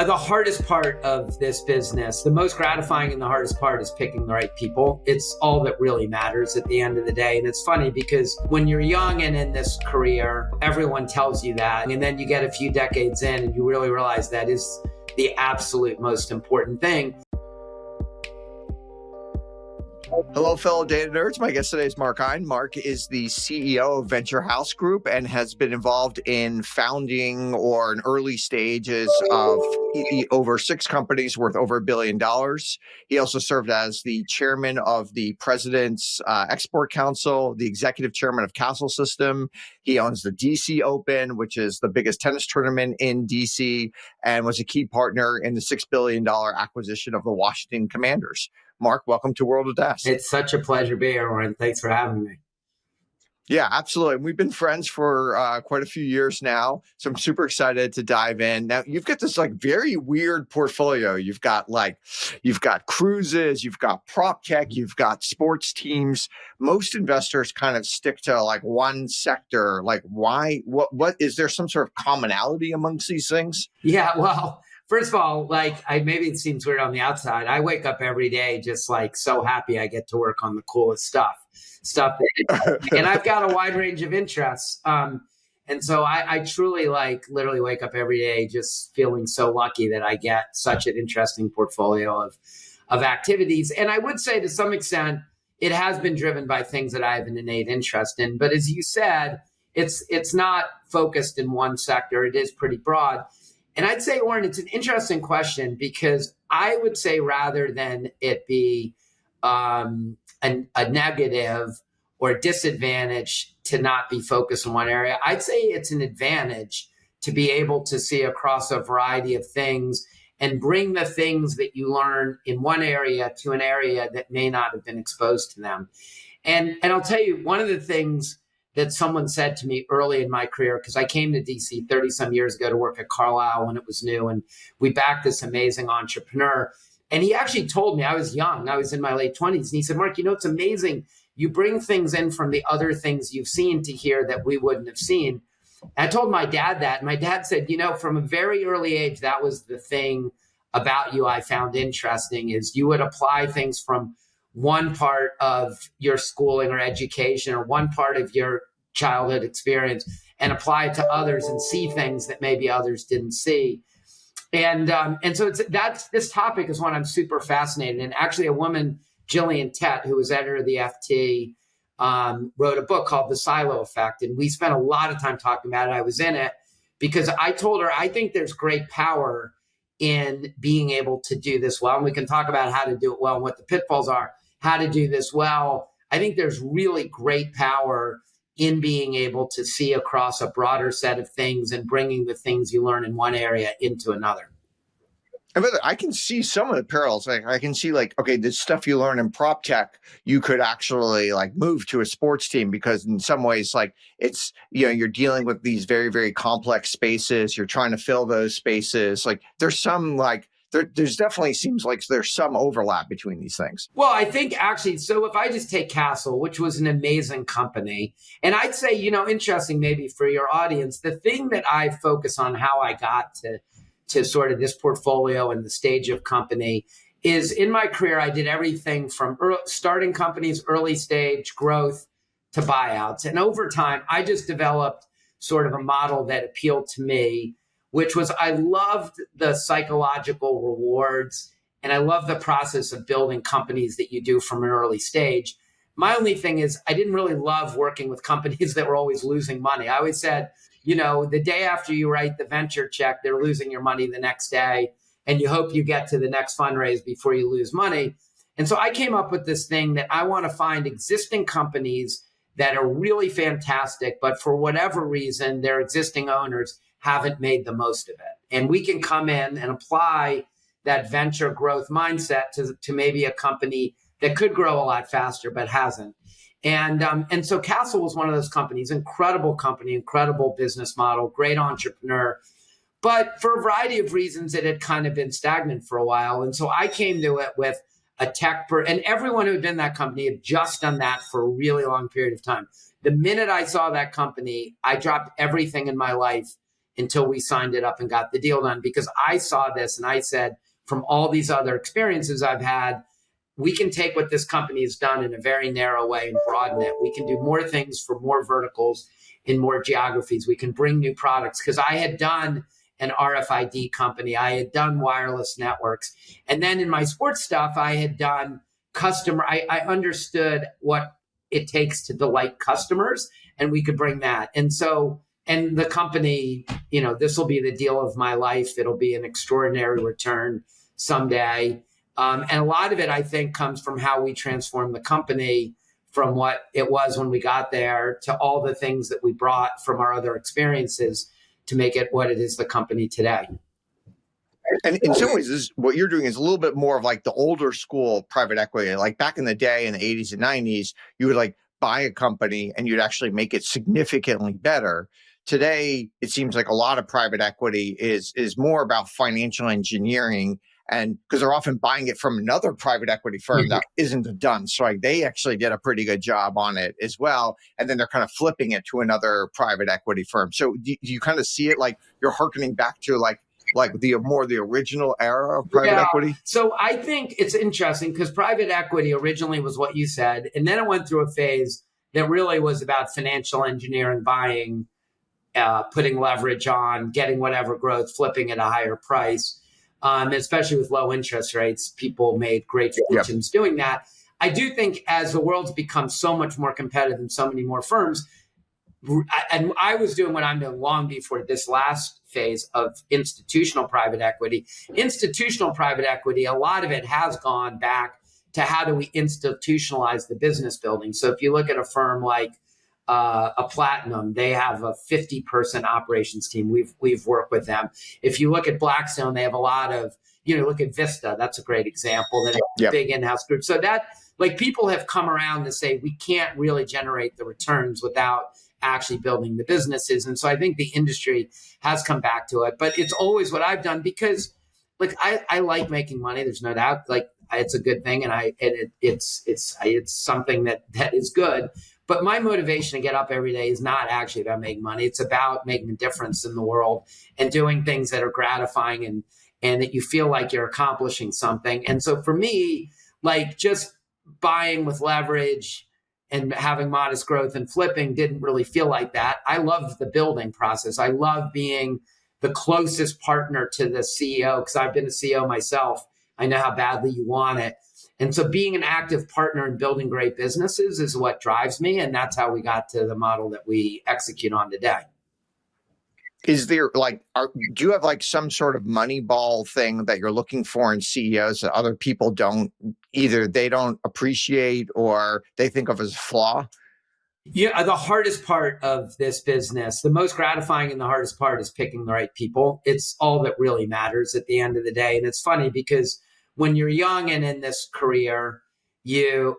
The hardest part of this business, the most gratifying and the hardest part is picking the right people. It's all that really matters at the end of the day. And it's funny because when you're young and in this career, everyone tells you that. And then you get a few decades in and you really realize that is the absolute most important thing. Hello, fellow data nerds. My guest today is Mark Auren. Mark is the CEO of Venturehouse Group and has been involved in founding or in early stages of over 6 companies worth over $1 billion. He also served as the chairman of the President's Export Council, the executive chairman of Castle System. He owns the DC Open, which is the biggest tennis tournament in DC, and was a key partner in the $6 billion acquisition of the Washington Commanders. Mark, welcome to World of Desk. It's such a pleasure to be here, Auren. Thanks for having me. Yeah, absolutely. We've been friends for quite a few years now, so I'm super excited to dive in. Now, you've got this very weird portfolio. You've got cruises, you've got proptech, you've got sports teams. Most investors kind of stick to one sector. Why? What is there some sort of commonality amongst these things? Yeah, well, first of all, maybe it seems weird on the outside. I wake up every day just so happy I get to work on the coolest stuff. And I've got a wide range of interests. And so I truly literally wake up every day just feeling so lucky that I get such an interesting portfolio of activities. And I would say to some extent, it has been driven by things that I have an innate interest in. But as you said, it's not focused in one sector. It is pretty broad. And I'd say, Auren, it's an interesting question because I would say rather than it be a negative or a disadvantage to not be focused in one area, I'd say it's an advantage to be able to see across a variety of things and bring the things that you learn in one area to an area that may not have been exposed to them. And I'll tell you, one of the things that someone said to me early in my career, because I came to DC 30 some years ago to work at Carlyle when it was new, and we backed this amazing entrepreneur. And he actually told me, I was young, I was in my late 20s, and he said, Mark, it's amazing. You bring things in from the other things you've seen to here that we wouldn't have seen. And I told my dad that, and my dad said, from a very early age, that was the thing about you I found interesting, is you would apply things from one part of your schooling or education or one part of your childhood experience and apply it to others and see things that maybe others didn't see. And so this topic is one I'm super fascinated in. Actually, a woman, Gillian Tett, who was editor of the FT, wrote a book called The Silo Effect. And we spent a lot of time talking about it. I was in it because I told her, I think there's great power in being able to do this well. And we can talk about how to do it well and what the pitfalls are, how to do this well. I think there's really great power in being able to see across a broader set of things and bringing the things you learn in one area into another. And I can see some of the parallels. I can see the stuff you learn in prop tech, you could actually move to a sports team because in some ways, it's, you're dealing with these very, very complex spaces. You're trying to fill those spaces. There's some there's definitely seems like there's some overlap between these things. Well, I think actually, so if I just take Castle, which was an amazing company, and I'd say, interesting maybe for your audience, the thing that I focus on how I got to sort of this portfolio and the stage of company is in my career, I did everything from starting companies, early stage growth to buyouts. And over time, I just developed sort of a model that appealed to me, which was I loved the psychological rewards and I love the process of building companies that you do from an early stage. My only thing is I didn't really love working with companies that were always losing money. I always said, the day after you write the venture check, they're losing your money the next day and you hope you get to the next fundraise before you lose money. And so I came up with this thing that I want to find existing companies that are really fantastic, but for whatever reason, their existing owners haven't made the most of it. And we can come in and apply that venture growth mindset to maybe a company that could grow a lot faster, but hasn't. And so Castle was one of those companies, incredible company, incredible business model, great entrepreneur. But for a variety of reasons, it had kind of been stagnant for a while. And so I came to it with a tech, and everyone who had been in that company had just done that for a really long period of time. The minute I saw that company, I dropped everything in my life until we signed it up and got the deal done, because I saw this and I said, from all these other experiences I've had, we can take what this company has done in a very narrow way and broaden it. We can do more things for more verticals in more geographies. We can bring new products, because I had done an RFID company. I had done wireless networks. And then in my sports stuff, I had done customer. I understood what it takes to delight customers, and we could bring that. And so, and the company, this will be the deal of my life. It'll be an extraordinary return someday. And a lot of it, I think, comes from how we transformed the company from what it was when we got there to all the things that we brought from our other experiences to make it what it is, the company today. And in some ways, what you're doing is a little bit more of like the older school private equity. Like back in the day, in the 80s and 90s, you would like buy a company and you'd actually make it significantly better. Today, it seems like a lot of private equity is more about financial engineering, and because they're often buying it from another private equity firm that isn't done. So like they actually did a pretty good job on it as well. And then they're kind of flipping it to another private equity firm. So do you kind of see it like you're hearkening back to like the original era of private equity? So I think it's interesting because private equity originally was what you said. And then it went through a phase that really was about financial engineering, buying, putting leverage on, getting whatever growth, flipping at a higher price. Especially with low interest rates, people made great fortunes doing that. I do think as the world's become so much more competitive and so many more firms, and I was doing what I'm doing long before this last phase of institutional private equity. Institutional private equity, a lot of it has gone back to how do we institutionalize the business building. So if you look at a firm like a Platinum, they have a 50-person operations team. We've worked with them. If you look at Blackstone, they have a lot of, look at Vista. That's a great example. That a big in-house group. So that like people have come around to say we can't really generate the returns without actually building the businesses. And so I think the industry has come back to it. But it's always what I've done because like I like making money. There's no doubt. Like it's a good thing, and it's something that is good. But my motivation to get up every day is not actually about making money. It's about making a difference in the world and doing things that are gratifying and that you feel like you're accomplishing something. And so for me, like just buying with leverage and having modest growth and flipping didn't really feel like that. I love the building process. I love being the closest partner to the CEO because I've been a CEO myself. I know how badly you want it. And so being an active partner in building great businesses is what drives me. And that's how we got to the model that we execute on today. Is there do you have like some sort of Moneyball thing that you're looking for in CEOs that other people don't, either they don't appreciate or they think of as a flaw? Yeah, the hardest part of this business, the most gratifying and the hardest part is picking the right people. It's all that really matters at the end of the day. And it's funny because when you're young and in this career,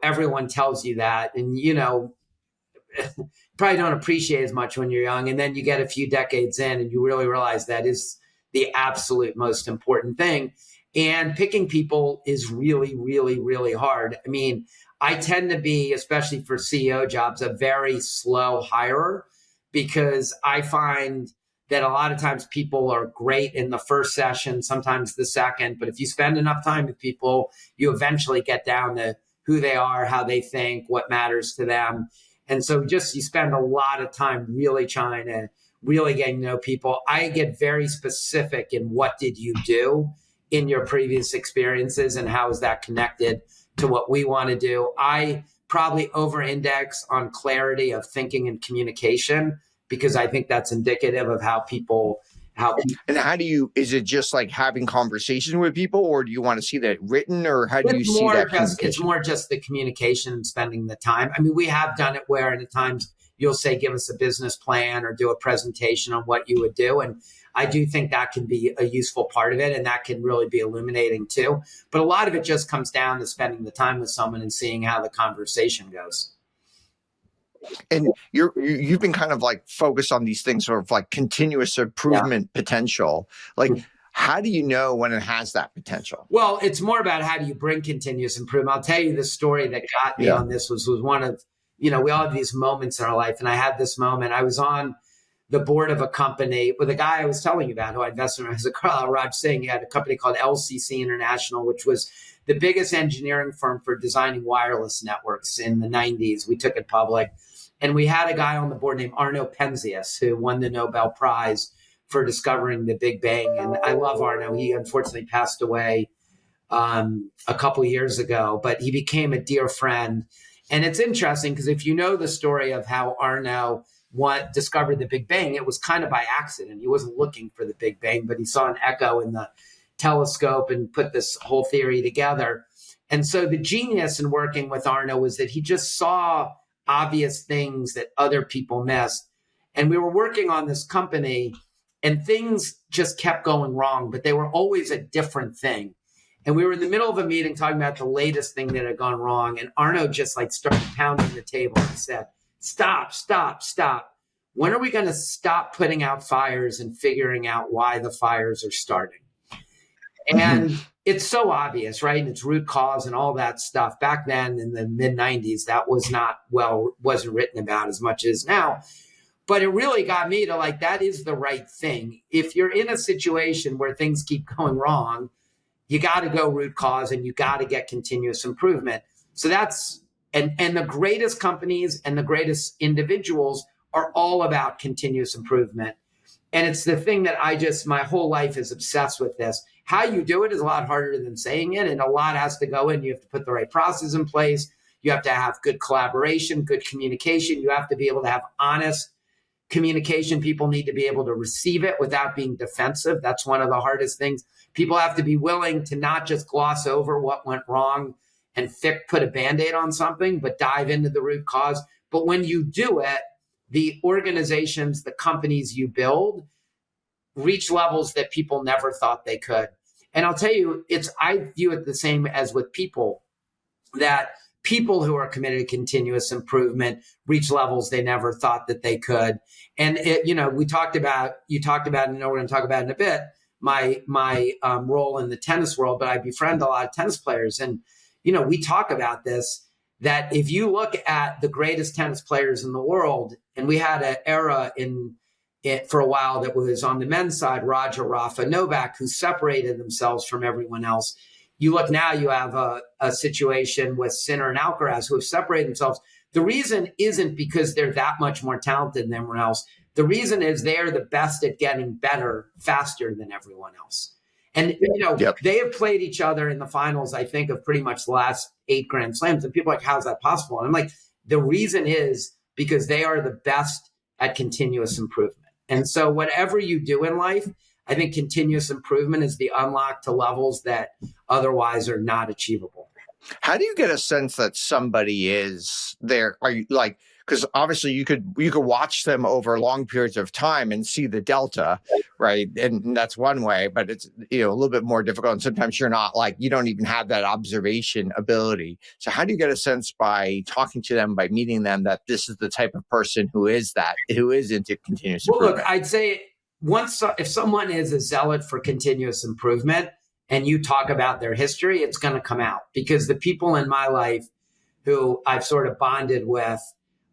everyone tells you that, and probably don't appreciate as much when you're young. And then you get a few decades in and you really realize that is the absolute most important thing. And picking people is really, really, really hard. I mean, I tend to be, especially for CEO jobs, a very slow hirer because I find that a lot of times people are great in the first session, sometimes the second. But if you spend enough time with people, you eventually get down to who they are, how they think, what matters to them. And so you spend a lot of time really trying to really getting to know people. I get very specific in what did you do in your previous experiences and how is that connected to what we want to do. I probably over-index on clarity of thinking and communication because I think that's indicative of how people. And how do you, is it just like having conversations with people, or do you want to see that written, or how do you see that communication? It's more just the communication and spending the time. I mean, we have done it where at times you'll say, give us a business plan or do a presentation on what you would do. And I do think that can be a useful part of it, and that can really be illuminating too. But a lot of it just comes down to spending the time with someone and seeing how the conversation goes. And you've been kind of like focused on these things, sort of like continuous improvement potential. Like, how do you know when it has that potential? Well, it's more about how do you bring continuous improvement. I'll tell you the story that got me on this was one of, we all have these moments in our life. And I had this moment. I was on the board of a company with a guy I was telling you about who I invested in as a Raj Singh. He had a company called LCC International, which was the biggest engineering firm for designing wireless networks in the 90s. We took it public. And we had a guy on the board named Arno Penzias, who won the Nobel Prize for discovering the Big Bang. And I love Arno. He unfortunately passed away a couple of years ago, but he became a dear friend. And it's interesting because if you know the story of how Arno discovered the Big Bang, it was kind of by accident. He wasn't looking for the Big Bang, but he saw an echo in the telescope and put this whole theory together. And so the genius in working with Arno was that he just saw obvious things that other people missed. And we were working on this company and things just kept going wrong, but they were always a different thing. And we were in the middle of a meeting talking about the latest thing that had gone wrong. And Arno just started pounding the table and said, stop. When are we going to stop putting out fires and figuring out why the fires are starting? And it's so obvious, right? And it's root cause and all that stuff. Back then in the mid 90s, that wasn't written about as much as now. But it really got me to that is the right thing. If you're in a situation where things keep going wrong, you got to go root cause and you got to get continuous improvement. So and the greatest companies and the greatest individuals are all about continuous improvement. And it's the thing that my whole life is obsessed with this. How you do it is a lot harder than saying it. And a lot has to go in. You have to put the right process in place. You have to have good collaboration, good communication. You have to be able to have honest communication. People need to be able to receive it without being defensive. That's one of the hardest things. People have to be willing to not just gloss over what went wrong and put a Band-Aid on something, but dive into the root cause. But when you do it, the organizations, the companies you build reach levels that people never thought they could. And I'll tell you, I view it the same as with people, that people who are committed to continuous improvement reach levels they never thought that they could. And you talked about, and we're going to talk about in a bit, my role in the tennis world, but I befriend a lot of tennis players. And, we talk about this, that if you look at the greatest tennis players in the world, and we had an era for a while that was on the men's side, Roger, Rafa, Novak, who separated themselves from everyone else. You look now, you have a situation with Sinner and Alcaraz who have separated themselves. The reason isn't because they're that much more talented than everyone else. The reason is they're the best at getting better faster than everyone else. And, They have played each other in the finals, I think, of pretty much the last 8 Grand Slams. And people are like, how's that possible? And I'm like, the reason is because they are the best at continuous improvement. And so whatever you do in life, I think continuous improvement is the unlock to levels that otherwise are not achievable. How do you get a sense that somebody is there? Are you because obviously you could watch them over long periods of time and see the delta, right? And that's one way, but it's a little bit more difficult. And sometimes you're not you don't even have that observation ability. So how do you get a sense by talking to them, by meeting them, that this is the type of person who is into continuous improvement? Look, I'd say if someone is a zealot for continuous improvement and you talk about their history, it's going to come out, because the people in my life who I've sort of bonded with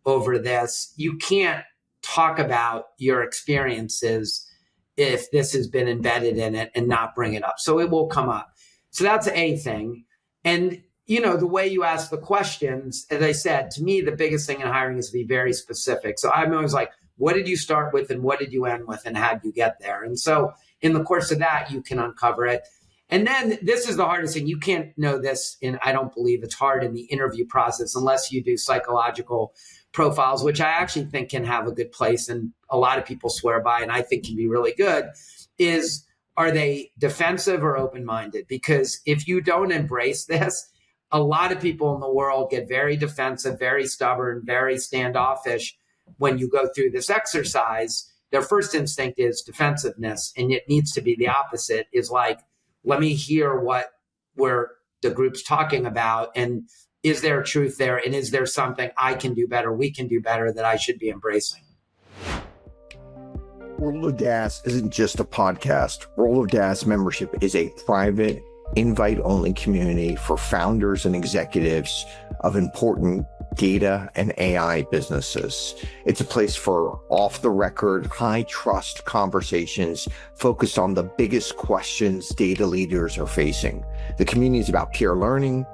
over this, you can't talk about your experiences if this has been embedded in it and not bring it up. So it will come up. So that's a thing. And, the way you ask the questions, as I said, to me, the biggest thing in hiring is to be very specific. So I'm always like, what did you start with and what did you end with and how did you get there? And so in the course of that, you can uncover it. And then this is the hardest thing. You can't know this, I don't believe it's hard in the interview process unless you do psychological profiles, which I actually think can have a good place and a lot of people swear by and I think can be really good, is are they defensive or open-minded? Because if you don't embrace this, a lot of people in the world get very defensive, very stubborn, very standoffish when you go through this exercise. Their first instinct is defensiveness, and it needs to be the opposite, is let me hear what the group's talking about, and is there a truth there? And is there something I can do better, we can do better, that I should be embracing? Roll of DAS isn't just a podcast. Roll of DAS membership is a private, invite-only community for founders and executives of important data and AI businesses. It's a place for off-the-record, high-trust conversations focused on the biggest questions data leaders are facing. The community is about peer learning,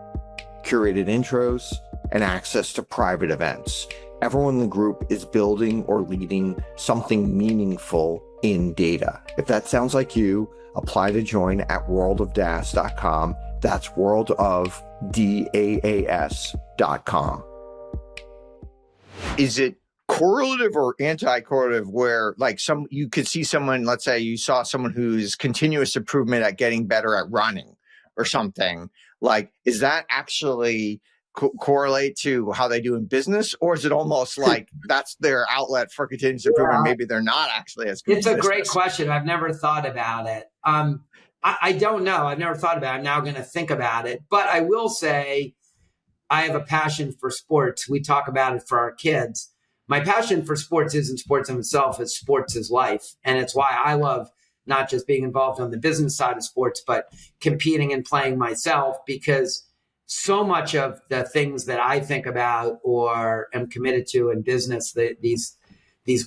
curated intros, and access to private events. Everyone in the group is building or leading something meaningful in data. If that sounds like you, apply to join at worldofdaas.com. That's worldofdaas.com. Is it correlative or anti-correlative where like you could see someone, let's say you saw someone who's continuous improvement at getting better at running or something, like, is that actually correlate to how they do in business, or is it almost like that's their outlet for continuous improvement? Maybe they're not actually as good. It's a great question. I've never thought about it. I don't know. I've never thought about it. I'm now going to think about it. But I will say I have a passion for sports. We talk about it for our kids. My passion for sports isn't sports in itself. It's sports is life. And it's why I love not just being involved on the business side of sports, but competing and playing myself, because so much of the things that I think about or am committed to in business, these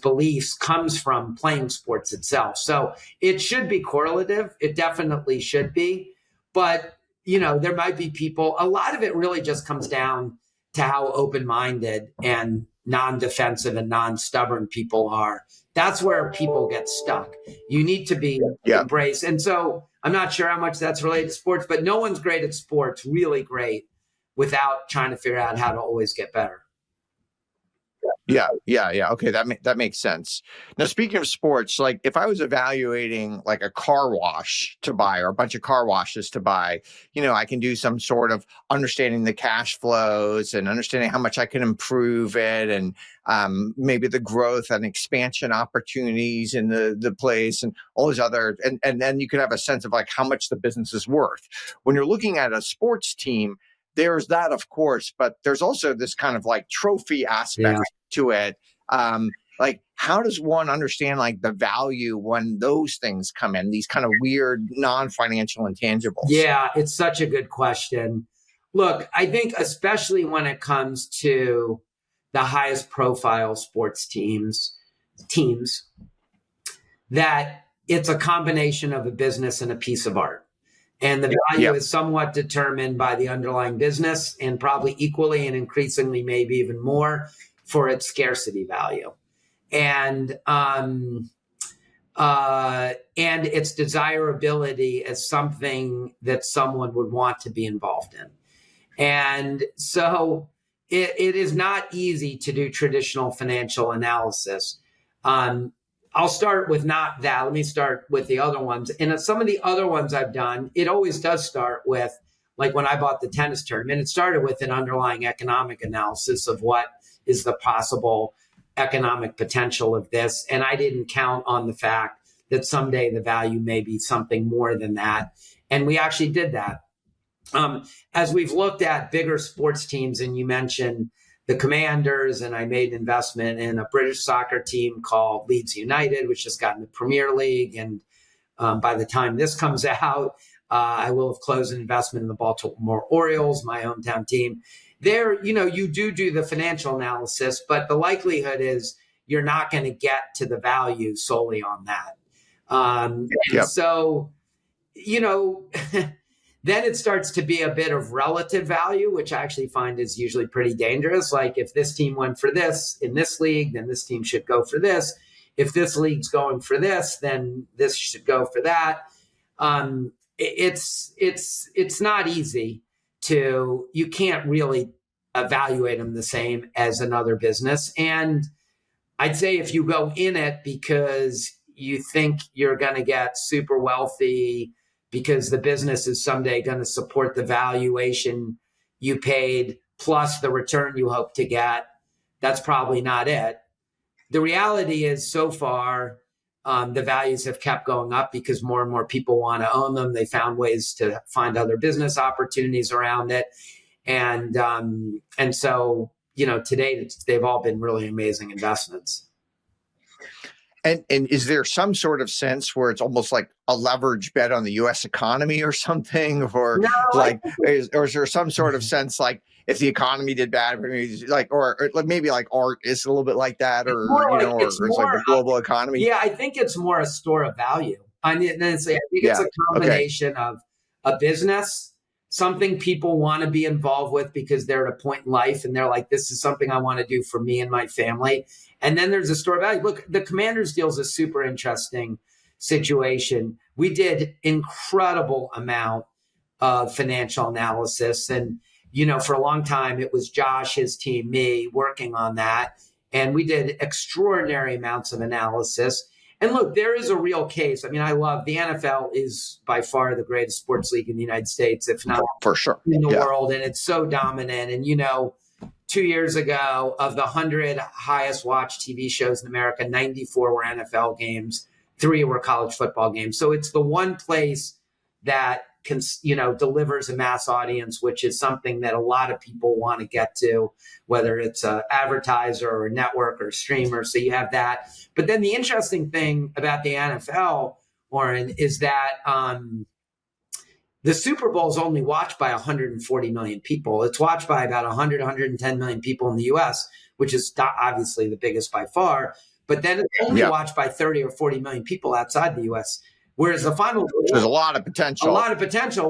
beliefs comes from playing sports itself. So it should be correlative. It definitely should be. But, there might be people, a lot of it really just comes down to how open-minded and non-defensive and non-stubborn people are. That's where people get stuck. You need to be embraced. And so I'm not sure how much that's related to sports, but no one's great at sports, really great, without trying to figure out how to always get better. Yeah. Okay, that makes sense. Now, speaking of sports, like if I was evaluating like a car wash to buy or a bunch of car washes to buy, I can do some sort of understanding the cash flows and understanding how much I can improve it, and maybe the growth and expansion opportunities in the place and all these other, and then you can have a sense of like how much the business is worth. When you're looking at a sports team, there's that, of course, but there's also this kind of like trophy aspect to it. Like, how does one understand like the value when those things come in, these kind of weird non-financial intangibles? Yeah, it's such a good question. Look, I think especially when it comes to the highest profile sports teams, that it's a combination of a business and a piece of art. And the value is somewhat determined by the underlying business, and probably equally and increasingly, maybe even more, for its scarcity value, and its desirability as something that someone would want to be involved in. And so it is not easy to do traditional financial analysis. I'll start with not that. Let me start with the other ones. And some of the other ones I've done, it always does start with, like when I bought the tennis tournament, it started with an underlying economic analysis of what is the possible economic potential of this. And I didn't count on the fact that someday the value may be something more than that. And we actually did that. As we've looked at bigger sports teams, and you mentioned the Commanders, and I made an investment in a British soccer team called Leeds United, which just got in the Premier League. And by the time this comes out, I will have closed an investment in the Baltimore Orioles, my hometown team. There, you do the financial analysis, but the likelihood is you're not going to get to the value solely on that. So, then it starts to be a bit of relative value, which I actually find is usually pretty dangerous. Like if this team went for this in this league, then this team should go for this. If this league's going for this, then this should go for that. It's not easy you can't really evaluate them the same as another business. And I'd say if you go in it because you think you're going to get super wealthy, because the business is someday going to support the valuation you paid plus the return you hope to get, that's probably not it. The reality is, so far, the values have kept going up because more and more people want to own them. They found ways to find other business opportunities around it. And so, to date, they've all been really amazing investments. And is there some sort of sense where it's almost like a leverage bet on the U.S. economy or something, or No, is there some sort of sense like if the economy did bad, like, or maybe like art is a little bit like that, or it's or it's like more. the global economy? Yeah, I think it's more a store of value. I mean, I think it's Yeah. a Okay. combination of a business, something people want to be involved with because they're at a point in life and they're like, this is something I want to do for me and my family. And then there's a store of value. Look, the Commanders deal is a super interesting situation. We did incredible amount of financial analysis. And, for a long time, it was Josh, his team, me working on that. And we did extraordinary amounts of analysis. And look, there is a real case. I mean, I love the NFL is by far the greatest sports league in the United States, if not For sure. in the Yeah. world. And it's so dominant. And, 2 years ago, of the 100 highest watched TV shows in America, 94 were NFL games, 3 were college football games. So it's the one place that delivers a mass audience, which is something that a lot of people want to get to, whether it's an advertiser or a network or a streamer. So you have that. But then the interesting thing about the NFL, Auren, is that the Super Bowl is only watched by 140 million people. It's watched by about 100, 110 million people in the US, which is obviously the biggest by far. But then it's only watched by 30 or 40 million people outside the US. Whereas the final, there's a lot of potential.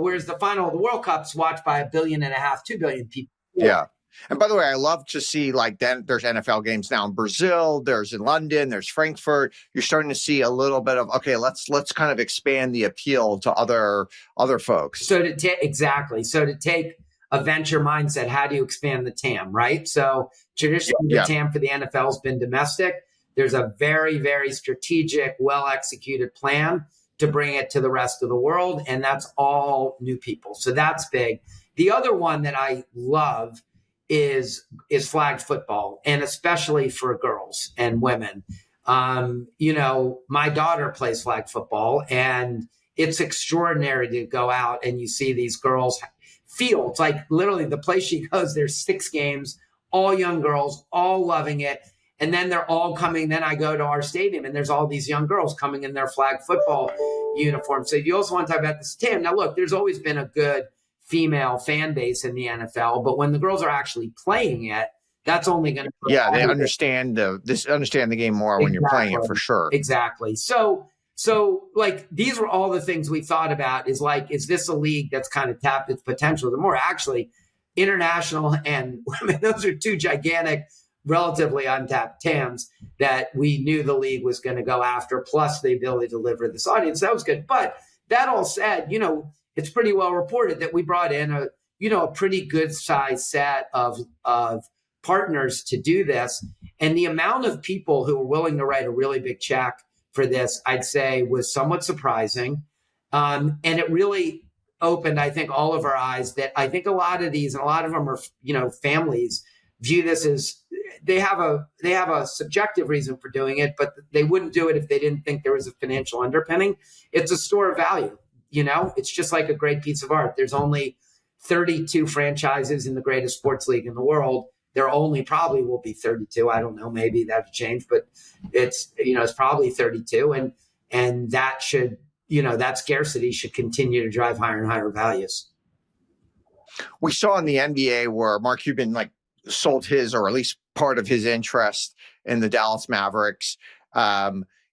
Whereas the final of the World Cup's watched by 1.5 billion, 2 billion people. Yeah. And by the way, I love to see then there's NFL games now in Brazil, there's in London, there's Frankfurt. You're starting to see a little bit of, okay, let's kind of expand the appeal to other folks. So to take a venture mindset, how do you expand the TAM, right? So traditionally the TAM for the NFL has been domestic. There's a very, very strategic, well-executed plan to bring it to the rest of the world. And that's all new people. So that's big. The other one that I love is flag football, and especially for girls and women. My daughter plays flag football, and it's extraordinary to go out and you see these girls fields, like literally the place she goes, there's 6 games, all young girls, all loving it. And then they're all coming. Then I go to our stadium and there's all these young girls coming in their flag football uniform. So if you also want to talk about this TAM, now look, there's always been a good female fan base in the NFL, but when the girls are actually playing it, that's only going to they understand the game more when you're playing it, for sure. Exactly. So like these were all the things we thought about. Is this a league that's kind of tapped its potential? The more actually international and women, those are 2 gigantic, relatively untapped TAMs that we knew the league was going to go after, plus the ability to deliver this audience. That was good. But that all said, it's pretty well reported that we brought in a pretty good size set of partners to do this. And the amount of people who were willing to write a really big check for this, I'd say, was somewhat surprising. And it really opened, I think, all of our eyes that I think a lot of these, and a lot of them are, families view this as they have a subjective reason for doing it, but they wouldn't do it if they didn't think there was a financial underpinning. It's a store of value. It's just like a great piece of art. There's only 32 franchises in the greatest sports league in the world. There only probably will be 32. I don't know. Maybe that'll change, but it's probably 32. And that should, that scarcity should continue to drive higher and higher values. We saw in the NBA where Mark Cuban sold his, or at least part of his interest in the Dallas Mavericks.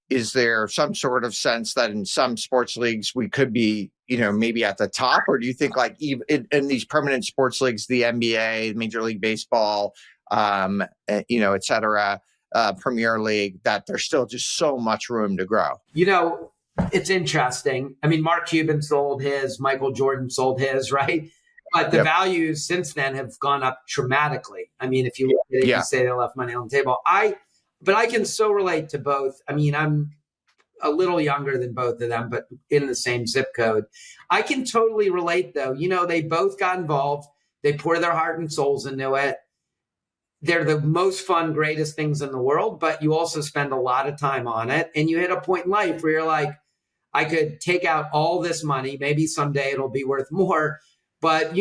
Is there some sort of sense that in some sports leagues we could be, maybe at the top? Or do you think even in these permanent sports leagues, the NBA, Major League Baseball, et cetera, Premier League, that there's still just so much room to grow? It's interesting. I mean, Mark Cuban sold his, Michael Jordan sold his, right? But the values since then have gone up dramatically. I mean, if you look at it, you say they left money on the table. But I can so relate to both. I mean, I'm a little younger than both of them, but in the same zip code. I can totally relate, though. They both got involved. They pour their heart and souls into it. They're the most fun, greatest things in the world, but you also spend a lot of time on it. And you hit a point in life where you're like, I could take out all this money. Maybe someday it'll be worth more. But,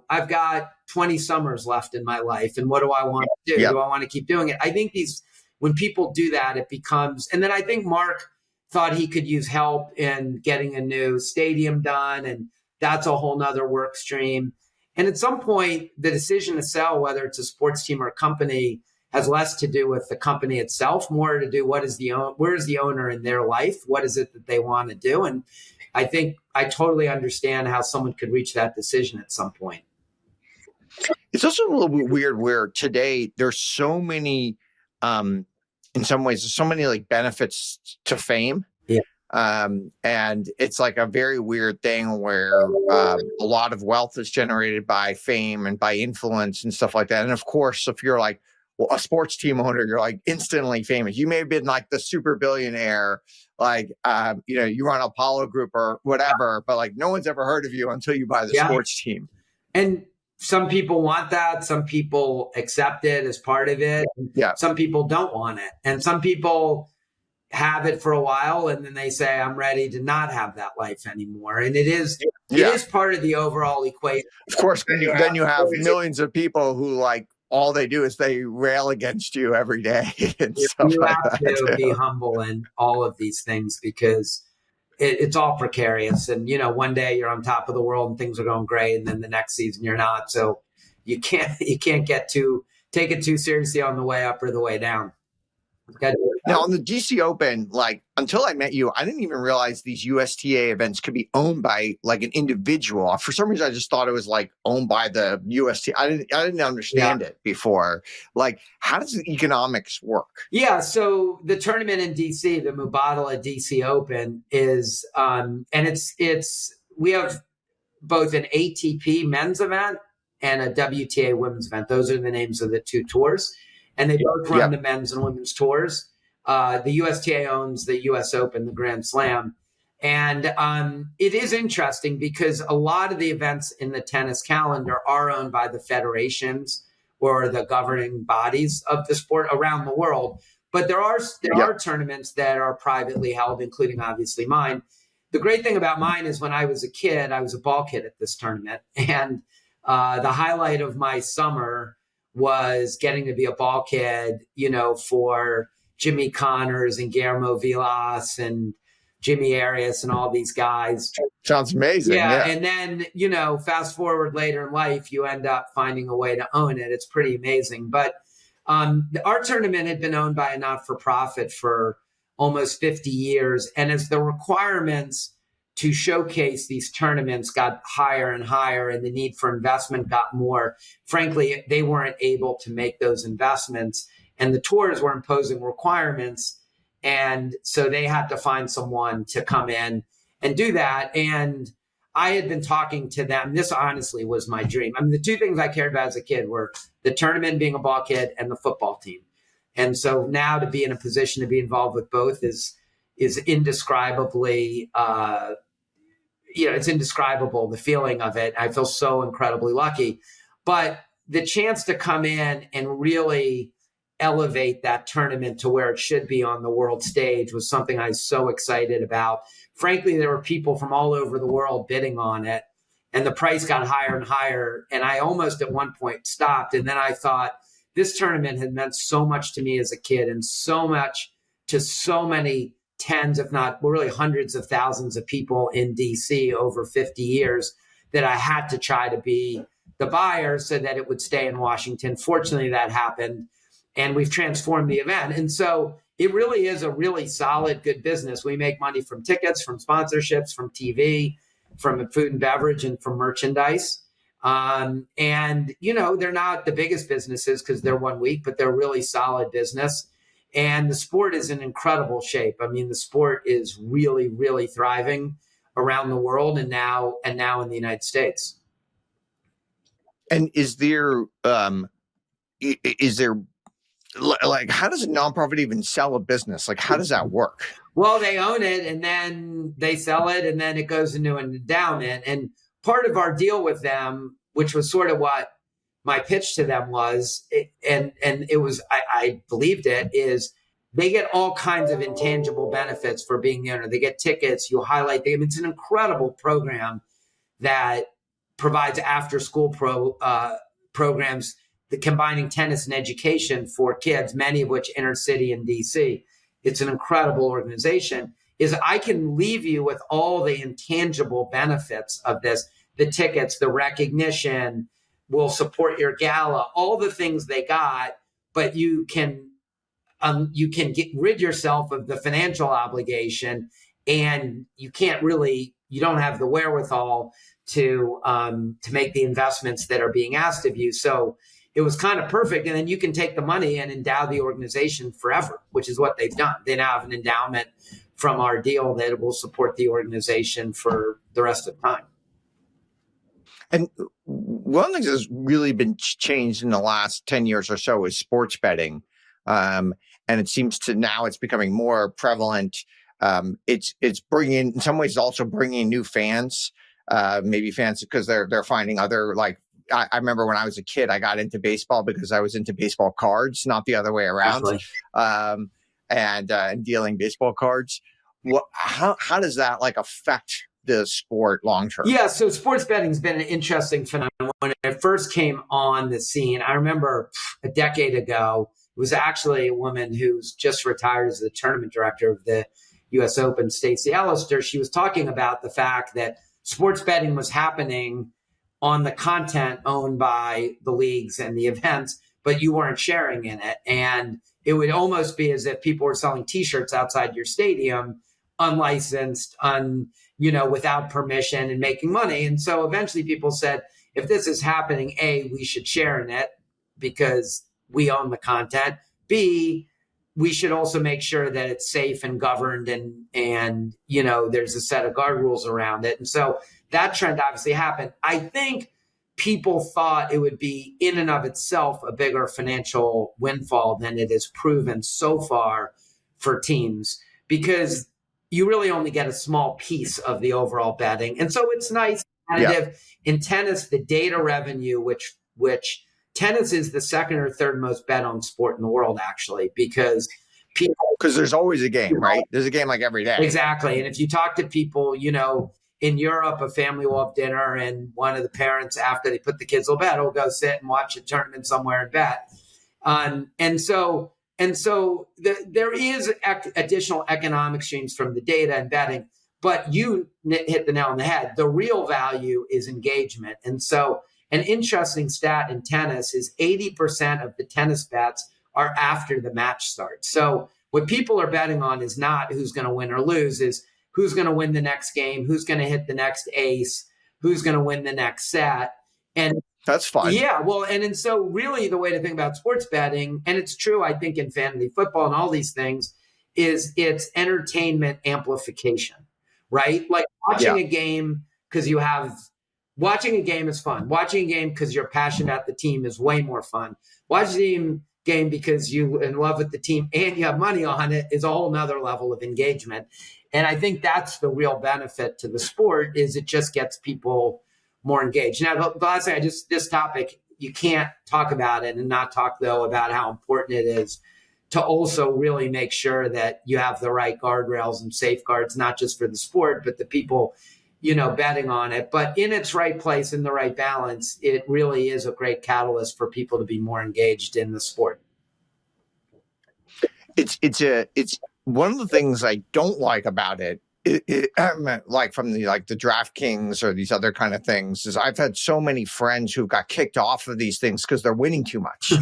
I've got 20 summers left in my life. And what do I want to do? Do I want to keep doing it? I think these when people do that, it becomes, and then I think Mark thought he could use help in getting a new stadium done. And that's a whole nother work stream. And at some point, the decision to sell, whether it's a sports team or a company, has less to do with the company itself, more to do where is the owner in their life? What is it that they want to do? And I think I totally understand how someone could reach that decision at some point. It's also a little bit weird where today there's so many, in some ways, there's so many like benefits to fame. Yeah. And it's like a very weird thing where a lot of wealth is generated by fame and by influence and stuff like that. And of course, if you're like a sports team owner, you're like instantly famous. You may have been like the super billionaire, like, you run Apollo Group or whatever, but like no one's ever heard of you until you buy the sports team. And some people want that. Some people accept it as part of it. Yeah. Some people don't want it. And some people have it for a while and then they say, I'm ready to not have that life anymore. And it is part of the overall equation. Of course, then you have millions of people who like, all they do is they rail against you every day. And stuff you like have that to be humble in all of these things because it's all precarious. And, one day you're on top of the world and things are going great. And then the next season you're not. So you can't take it too seriously on the way up or the way down. Now on the DC Open, like until I met you, I didn't even realize these USTA events could be owned by like an individual. For some reason, I just thought it was like owned by the USTA. I didn't understand it before. Like, how does the economics work? Yeah, so the tournament in DC, the Mubadala DC Open, is and we have both an ATP men's event and a WTA women's event. Those are the names of the two tours. And they both run the men's and women's tours. The USTA owns the US Open, the Grand Slam. And it is interesting because a lot of the events in the tennis calendar are owned by the federations or the governing bodies of the sport around the world. But there are tournaments that are privately held, including obviously mine. The great thing about mine is when I was a kid, I was a ball kid at this tournament. And the highlight of my summer was getting to be a ball kid, for Jimmy Connors and Guillermo Vilas and Jimmy Arias and all these guys. Sounds amazing. Yeah. And then, fast forward later in life, you end up finding a way to own it. It's pretty amazing. But our tournament had been owned by a not-for-profit for almost 50 years. And as the requirements to showcase these tournaments got higher and higher and the need for investment got more, frankly, they weren't able to make those investments and the tours were imposing requirements. And so they had to find someone to come in and do that. And I had been talking to them. This honestly was my dream. I mean, the two things I cared about as a kid were the tournament, being a ball kid, and the football team. And so now to be in a position to be involved with both is indescribably, it's indescribable, the feeling of it. I feel so incredibly lucky. But the chance to come in and really elevate that tournament to where it should be on the world stage was something I was so excited about. Frankly, there were people from all over the world bidding on it, and the price got higher and higher. And I almost at one point stopped. And then I thought, this tournament had meant so much to me as a kid and so much to so many tens, if not really hundreds of thousands of people in DC over 50 years that I had to try to be the buyer so that it would stay in Washington. Fortunately, that happened. And we've transformed the event. And so it really is a really solid, good business. We make money from tickets, from sponsorships, from TV, from food and beverage, and from merchandise. And, they're not the biggest businesses because they're 1 week, but they're really solid business. And the sport is in incredible shape. I mean, the sport is really, really thriving around the world and now in the United States. And is there like, how does a nonprofit even sell a business? Like, how does that work? Well, they own it and then they sell it and then it goes into an endowment. And part of our deal with them, which was sort of what my pitch to them was, and it was, I believed it, is they get all kinds of intangible benefits for being the owner. They get tickets, you highlight them. It's an incredible program that provides after school programs the combining tennis and education for kids, many of which inner city in DC. It's an incredible organization. Is I can leave you with all the intangible benefits of this, the tickets, the recognition, will support your gala, all the things they got, but you can get rid yourself of the financial obligation, and you don't have the wherewithal to make the investments that are being asked of you. So it was kind of perfect. And then you can take the money and endow the organization forever, which is what they've done. They now have an endowment from our deal that will support the organization for the rest of time. And one of the things that's really been changed in the last 10 years or so is sports betting. And it seems to now it's becoming more prevalent. It's bringing, in some ways, also bringing new fans, maybe fans because they're finding other, like, I remember when I was a kid, I got into baseball because I was into baseball cards, not the other way around, and dealing baseball cards. How does that like affect the sport long term? Yeah, so sports betting's been an interesting phenomenon. When it first came on the scene, I remember a decade ago, it was actually a woman who's just retired as the tournament director of the U.S. Open, Stacey Allister. She was talking about the fact that sports betting was happening on the content owned by the leagues and the events, but you weren't sharing in it. And it would almost be as if people were selling T-shirts outside your stadium, unlicensed, without permission, and making money. And so eventually people said, if this is happening, A, we should share in it because we own the content. B, we should also make sure that it's safe and governed and there's a set of guard rules around it. And so that trend obviously happened. I think people thought it would be in and of itself a bigger financial windfall than it has proven so far for teams, because you really only get a small piece of the overall betting. And so it's nice. Yeah. In tennis, the data revenue, which tennis is the second or third most bet on sport in the world, actually, because there's always a game, right? There's a game like every day. Exactly. And if you talk to people, in Europe, a family will have dinner and one of the parents, after they put the kids to bed, will go sit and watch a tournament somewhere and bet. And so there is additional economic streams from the data and betting, but you hit the nail on the head. The real value is engagement. And so an interesting stat in tennis is 80% of the tennis bets are after the match starts. So what people are betting on is not who's going to win or lose, is who's going to win the next game, who's going to hit the next ace, who's going to win the next set. And that's fun. Yeah, well, and so really the way to think about sports betting, and it's true, I think, in fantasy football and all these things, is it's entertainment amplification, right? Like watching a game because watching a game is fun. Watching a game because you're passionate about the team is way more fun. Watching a game because you're in love with the team and you have money on it is a whole nother level of engagement. And I think that's the real benefit to the sport, is it just gets people more engaged. Now, the last thing, this topic, you can't talk about it and not talk, though, about how important it is to also really make sure that you have the right guardrails and safeguards, not just for the sport, but the people, betting on it. But in its right place, in the right balance, it really is a great catalyst for people to be more engaged in the sport. It's one of the things I don't like about it, like from the DraftKings or these other kind of things, is I've had so many friends who got kicked off of these things because they're winning too much.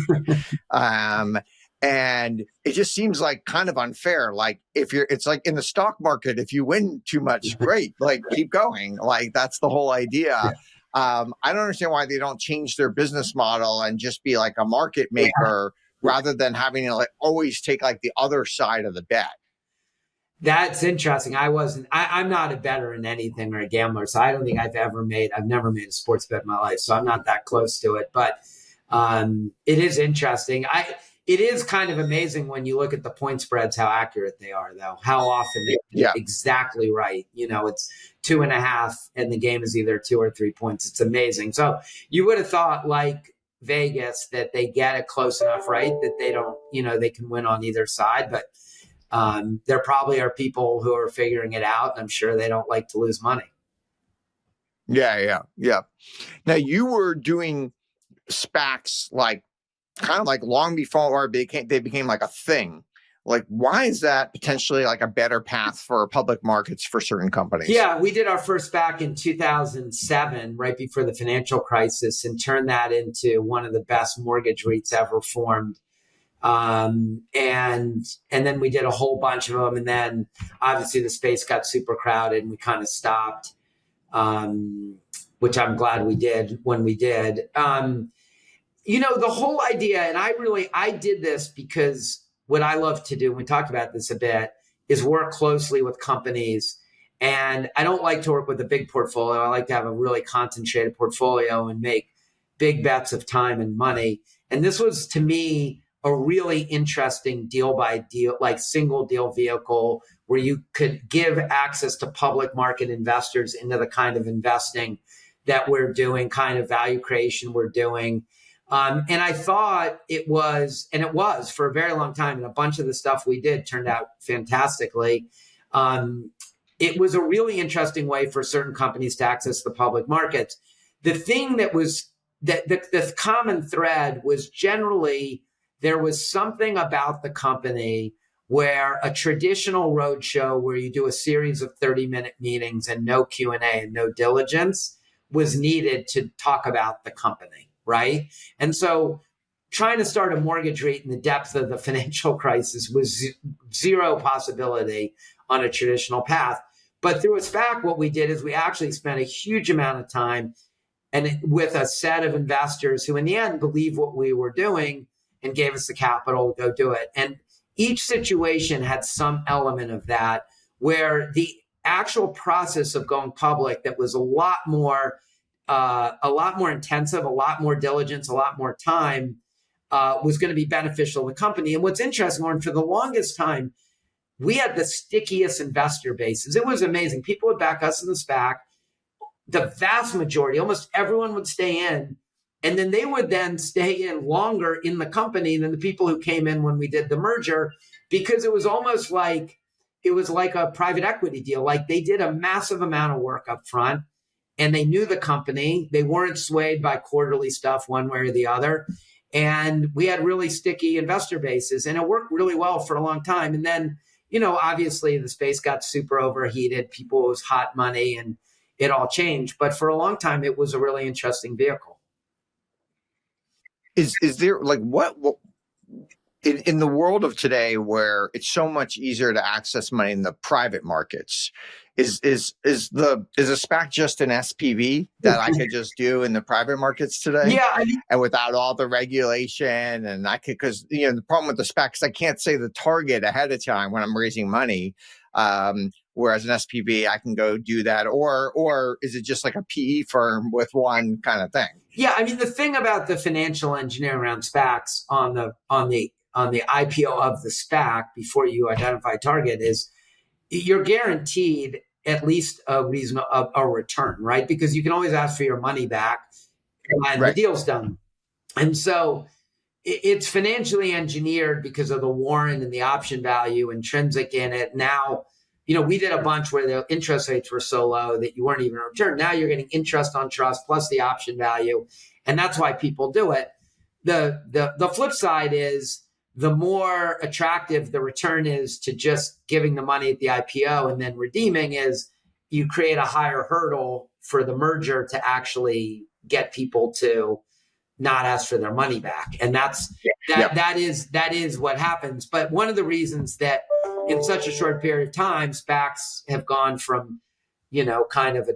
And it just seems like kind of unfair. Like it's like in the stock market, if you win too much, great, like keep going. Like that's the whole idea. I don't understand why they don't change their business model and just be like a market maker rather than having to always take the other side of the bet. That's interesting. I'm not a bettor in anything or a gambler, so I don't think I've never made a sports bet in my life, so I'm not that close to it. But it is interesting. It is kind of amazing when you look at the point spreads, how accurate they are, though, how often they get exactly right. It's 2.5 and the game is either 2 or 3 points. It's amazing. So you would have thought, like Vegas, that they get it close enough right that they don't, they can win on either side. But there probably are people who are figuring it out, and I'm sure they don't like to lose money. Yeah. Now, you were doing SPACs kind of like long before they became like a thing. Like, why is that potentially like a better path for public markets for certain companies? Yeah, we did our first SPAC in 2007, right before the financial crisis, and turned that into one of the best mortgage REITs ever formed. And then we did a whole bunch of them, and then obviously the space got super crowded, and we kind of stopped. Which I'm glad we did when we did. The whole idea, and I did this because what I love to do, and we talked about this a bit, is work closely with companies. And I don't like to work with a big portfolio. I like to have a really concentrated portfolio and make big bets of time and money. And this was, to me, a really interesting deal by deal, like single deal vehicle where you could give access to public market investors into the kind of investing that we're doing, kind of value creation we're doing. And I thought it was for a very long time. And a bunch of the stuff we did turned out fantastically. It was a really interesting way for certain companies to access the public markets. The thing that was the common thread was generally there was something about the company where a traditional roadshow where you do a series of 30-minute meetings and no Q&A and no diligence was needed to talk about the company, right? And so trying to start a mortgage REIT in the depth of the financial crisis was zero possibility on a traditional path. But through a SPAC, what we did is we actually spent a huge amount of time and with a set of investors who in the end believed what we were doing and gave us the capital to go do it. And each situation had some element of that where the actual process of going public that was a lot more intensive, a lot more diligence, a lot more time was going to be beneficial to the company. And what's interesting, Auren, for the longest time, we had the stickiest investor bases. It was amazing. People would back us in the SPAC. The vast majority, almost everyone would stay in. And then they would then stay in longer in the company than the people who came in when we did the merger, because it was almost like a private equity deal. Like they did a massive amount of work up front and they knew the company. They weren't swayed by quarterly stuff one way or the other. And we had really sticky investor bases and it worked really well for a long time. And then, obviously the space got super overheated. It was hot money and it all changed. But for a long time, it was a really interesting vehicle. Is there like what in the world of today where it's so much easier to access money in the private markets, is a SPAC just an SPV that I could just do in the private markets today? Yeah, and without all the regulation, and I could, because the problem with the SPAC is I can't say the target ahead of time when I'm raising money. Whereas an SPV, I can go do that, or is it just like a PE firm with one kind of thing? Yeah, I mean the thing about the financial engineering around SPACs on the IPO of the SPAC before you identify target is you're guaranteed at least a return, right? Because you can always ask for your money back when the deal's done, and so it's financially engineered because of the warrant and the option value intrinsic in it. Now, we did a bunch where the interest rates were so low that you weren't even a return. Now you're getting interest on trust plus the option value. And that's why people do it. The flip side is the more attractive the return is to just giving the money at the IPO and then redeeming is you create a higher hurdle for the merger to actually get people to not ask for their money back. And that is what happens. But one of the reasons that in such a short period of time, SPACs have gone from, kind of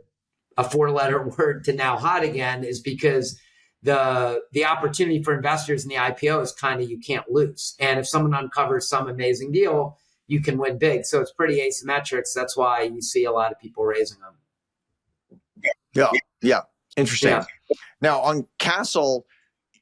a 4-letter word to now hot again is because the opportunity for investors in the IPO is kind of, you can't lose. And if someone uncovers some amazing deal, you can win big. So it's pretty asymmetric. So that's why you see a lot of people raising them. Yeah. Interesting. Yeah. Now on Castle,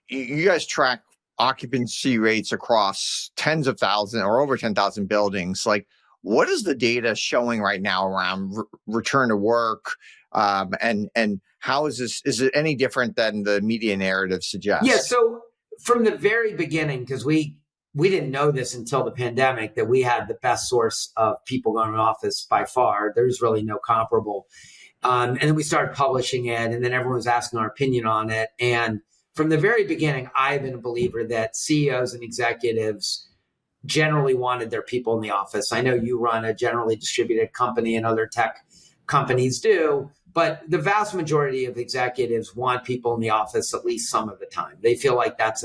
you guys track occupancy rates across tens of thousands or over 10,000 buildings. Like, what is the data showing right now around return to work? And how is it any different than the media narrative suggests? Yeah. So from the very beginning, because we didn't know this until the pandemic, that we had the best source of people going to office by far. There's really no comparable. And then we started publishing it, and then everyone was asking our opinion on it. And from the very beginning, I've been a believer that CEOs and executives generally wanted their people in the office. I know you run a generally distributed company and other tech companies do, but the vast majority of executives want people in the office at least some of the time. They feel like that's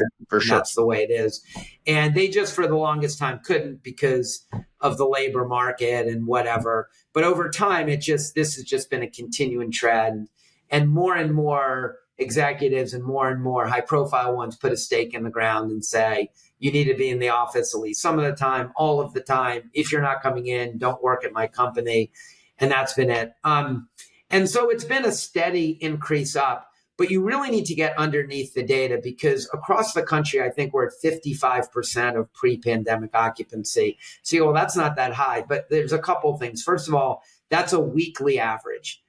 the way it is. And they just for the longest time couldn't because of the labor market and whatever. But over time, this has just been a continuing trend. And more executives and more high profile ones put a stake in the ground and say, you need to be in the office at least some of the time, all of the time. If you're not coming in, don't work at my company. And that's been it. And so it's been a steady increase up, but you really need to get underneath the data because across the country, I think we're at 55% of pre-pandemic occupancy. So, well, that's not that high, but there's a couple of things. First of all, that's a weekly average.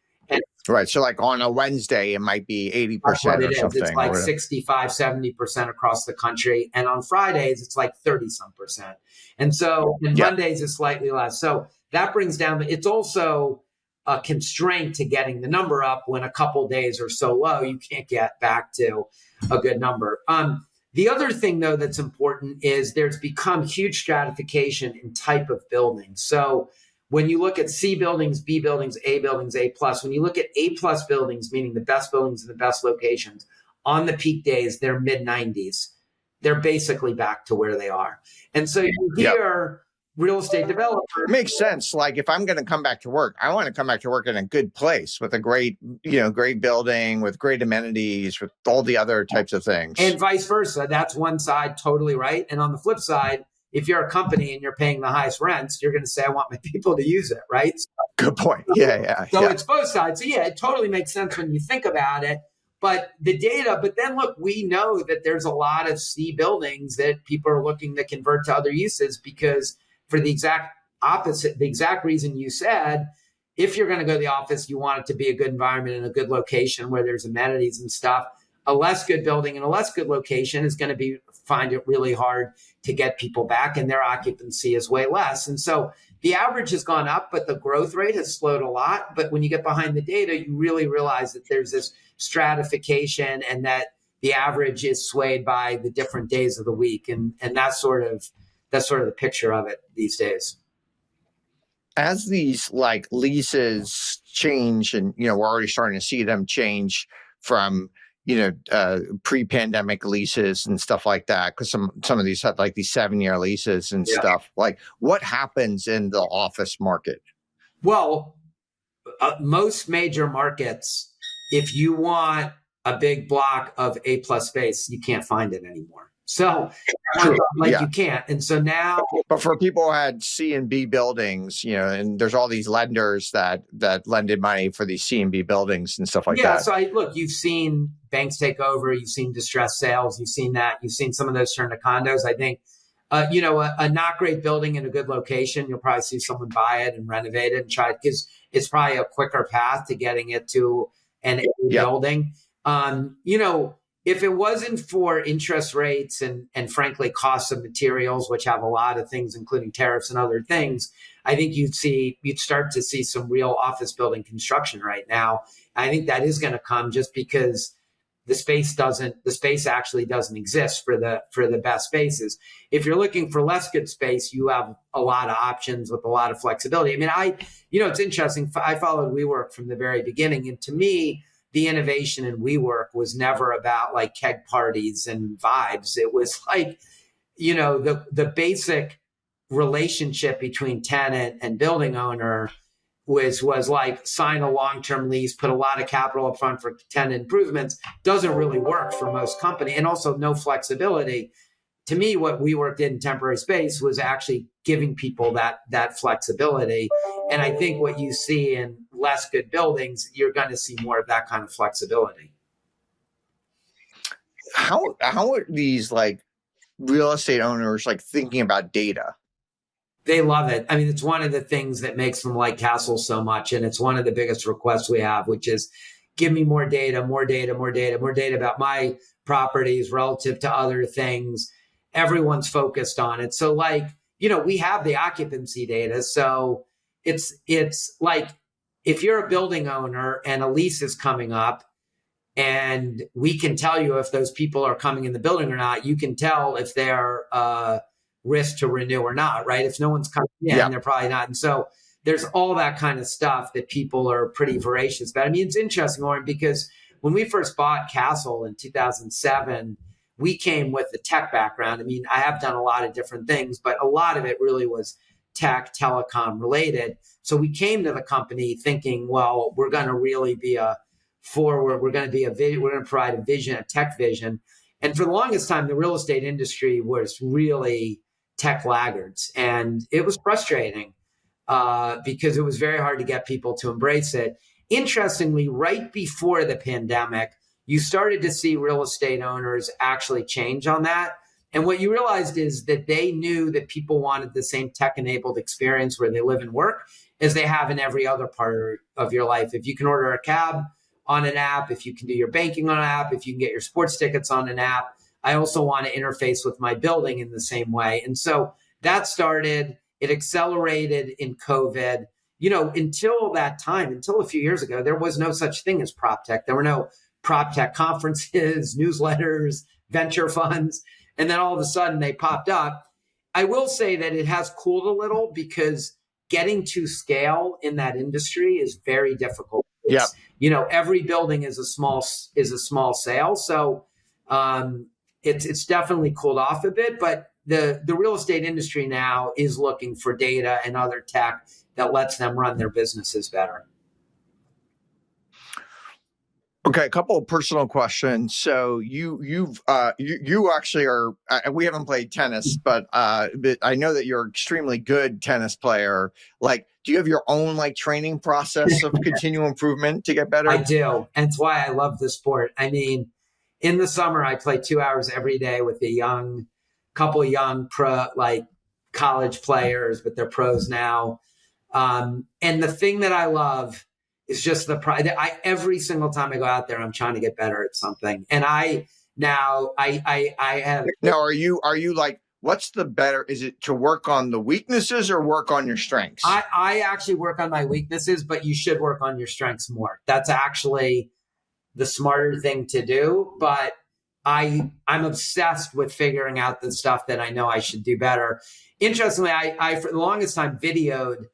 Right. So like on a Wednesday, it might be 80% or something. It's like 65, 70% across the country. And on Fridays, it's like 30-some%. And so Mondays is slightly less. So that brings down, it's also a constraint to getting the number up when a couple days are so low, you can't get back to a good number. The other thing, though, that's important is there's become huge stratification in type of building. So when you look at C buildings, B buildings, A plus, when you look at A plus buildings, meaning the best buildings in the best locations, on the peak days, they're mid-90s. They're basically back to where they are. And so you hear real estate developers. Makes sense. Like if I'm going to come back to work, I want to come back to work in a good place with a great building, with great amenities, with all the other types of things. And vice versa. That's one side, totally right. And on the flip side, if you're a company and you're paying the highest rents, you're going to say, I want my people to use it, right? Good point. Yeah. So it's both sides. So it totally makes sense when you think about it. But the data, but then look, we know that there's a lot of C buildings that people are looking to convert to other uses because for the exact opposite, the exact reason you said, if you're going to go to the office, you want it to be a good environment and a good location where there's amenities and stuff. A less good building and a less good location is going to find it really hard to get people back, and their occupancy is way less. And so the average has gone up, but the growth rate has slowed a lot. But when you get behind the data, you really realize that there's this stratification and that the average is swayed by the different days of the week. And that's sort of the picture of it these days. As these like leases change, and we're already starting to see them change from pre-pandemic leases and stuff like that, because some of these had like these 7-year leases and stuff. Like, what happens in the office market? Well, most major markets, if you want a big block of A plus space, you can't find it anymore. So you can't. And so now, but for people who had C and B buildings, and there's all these lenders that lended money for these C and B buildings and stuff like that. So you've seen banks take over, you've seen distressed sales, you've seen some of those turn to condos. I think, a not great building in a good location, you'll probably see someone buy it and renovate it and try it because it's probably a quicker path to getting it to an building. If it wasn't for interest rates and frankly, costs of materials, which have a lot of things, including tariffs and other things, I think you'd start to see some real office building construction right now. I think that is going to come just because the space actually doesn't exist for the best spaces. If you're looking for less good space, you have a lot of options with a lot of flexibility. I mean, it's interesting. I followed WeWork from the very beginning. And to me, the innovation in WeWork was never about like keg parties and vibes. It was like, the basic relationship between tenant and building owner was like sign a long-term lease, put a lot of capital up front for tenant improvements. Doesn't really work for most companies, and also no flexibility. To me, what WeWork did in temporary space was actually giving people that flexibility. And I think what you see in less good buildings, you're going to see more of that kind of flexibility. How are these like real estate owners like thinking about data? They love it. I mean, it's one of the things that makes them like Castle so much. And it's one of the biggest requests we have, which is give me more data about my properties relative to other things. Everyone's focused on it. So we have the occupancy data. So it's like, if you're a building owner and a lease is coming up, And we can tell you if those people are coming in the building or not. You can tell if they're risk to renew or not, right? If no one's coming in, Yeah. they're probably not. And so there's all that kind of stuff that people are pretty voracious about. I mean, it's interesting, Auren, because when we first bought Castle in 2007, we came with the tech background. I mean, I have done a lot of different things, but a lot of it really was tech, telecom related. So we came to the company thinking, well, we're going to really be a forward, we're going to provide a vision, a tech vision. And for the longest time, the real estate industry was really tech laggards. And it was frustrating because it was very hard to get people to embrace it. Interestingly, right before the pandemic, you started to see real estate owners actually change on that. And what you realized is that they knew that people wanted the same tech-enabled experience where they live and work as they have in every other part of your life. If you can order a cab on an app, if you can do your banking on an app, if you can get your sports tickets on an app, I also want to interface with my building in the same way. And so that started, it accelerated in COVID. You know, until that time, until a few years ago, there was no such thing as proptech. There were no proptech conferences, newsletters, venture funds. And then all of a sudden they popped up. I will say that it has cooled a little because getting to scale in that industry is very difficult. Yeah. You know, every building is a small sale. So it's definitely cooled off a bit, but the real estate industry now is looking for data and other tech that lets them run their businesses better. Okay, a couple of personal questions. So you actually are. We haven't played tennis, but I know that you're an extremely good tennis player. Like, do you have your own like training process of continual improvement to get better? I do, and it's why I love the sport. I mean, in the summer, I play 2 hours every day with a couple of young pro, like college players, but they're pros now. And the thing that I love is just the pride. Every single time I go out there, I'm trying to get better at something. And I have. Now, are you like, what's the better? Is it to work on the weaknesses or work on your strengths? I actually work on my weaknesses, but you should work on your strengths more. That's actually the smarter thing to do. But I'm obsessed with figuring out the stuff that I know I should do better. Interestingly, I for the longest time videoed.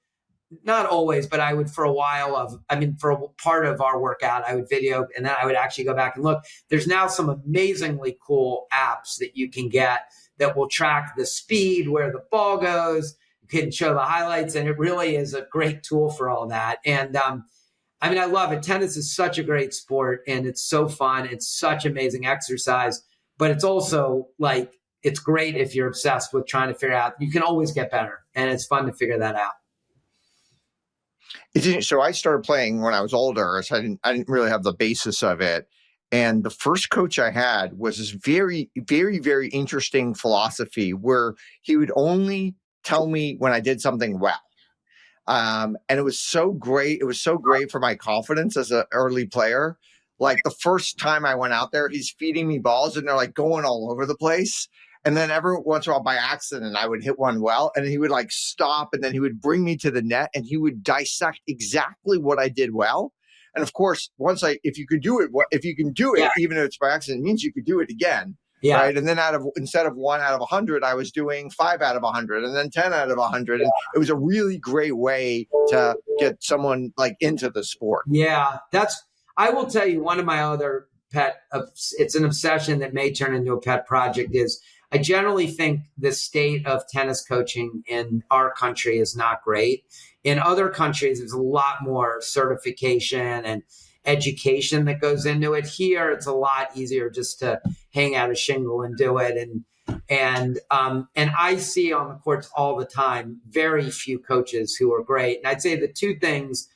Not always, but I would for a part of our workout, I would video and then I would actually go back and look. There's now some amazingly cool apps that you can get that will track the speed, where the ball goes. You can show the highlights, and it really is a great tool for all that. And I love it. Tennis is such a great sport, and it's so fun. It's such amazing exercise, but it's also like, it's great if you're obsessed with trying to figure out, you can always get better, and it's fun to figure that out. So I started playing when I was older, so I didn't really have the basis of it. And the first coach I had was this very, very, very interesting philosophy where he would only tell me when I did something well. And it was so great. It was so great for my confidence as an early player. Like the first time I went out there, he's feeding me balls and they're like going all over the place. And then every once in a while, by accident, I would hit one well, and he would like stop, and then he would bring me to the net, and he would dissect exactly what I did well. And of course, if you can do it, Yeah. even if it's by accident, it means you could do it again, Yeah. right? And then instead of 1 out of 100, I was doing 5 out of 100, and then 10 out of 100. And it was a really great way to get someone like into the sport. Yeah, I will tell you, one of my other it's an obsession that may turn into a pet project, is I generally think the state of tennis coaching in our country is not great. In other countries, there's a lot more certification and education that goes into it. Here, it's a lot easier just to hang out a shingle and do it. And I see on the courts all the time very few coaches who are great. And I'd say the two things